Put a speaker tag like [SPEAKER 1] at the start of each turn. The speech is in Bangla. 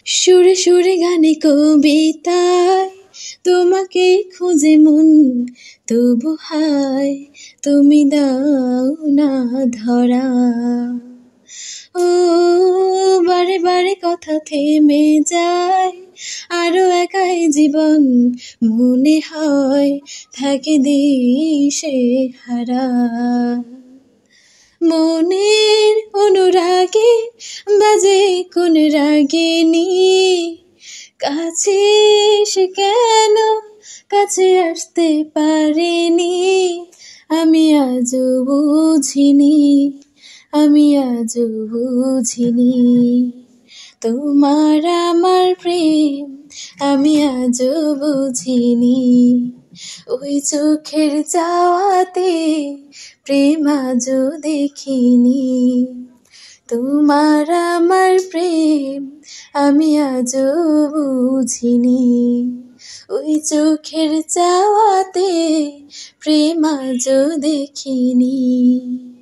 [SPEAKER 1] সুরে সুরে গানে কবিতায় তোমাকে খুঁজে মন, তবু হায় তুমি দাও না ধরা। ও বারে বারে কথা থেমে যায়, আরো একাই জীবন মনে হয় থাকে দিশে হারা। মনের অনুরাগে বাজে কোন রাগিনী, কাছে সে কেন কাছে আসতে পারেনি। আমি আজও বুঝিনি, আমি আজও বুঝিনি তোমার আমার প্রেম, আমি আজও বুঝিনি। ওই চোখের চাওয়াতে প্রেম আজও দেখিনি। তোমার আমার প্রেম আমি আজও বুঝিনি। ওই চোখের চাওয়াতে প্রেম আজও দেখিনি।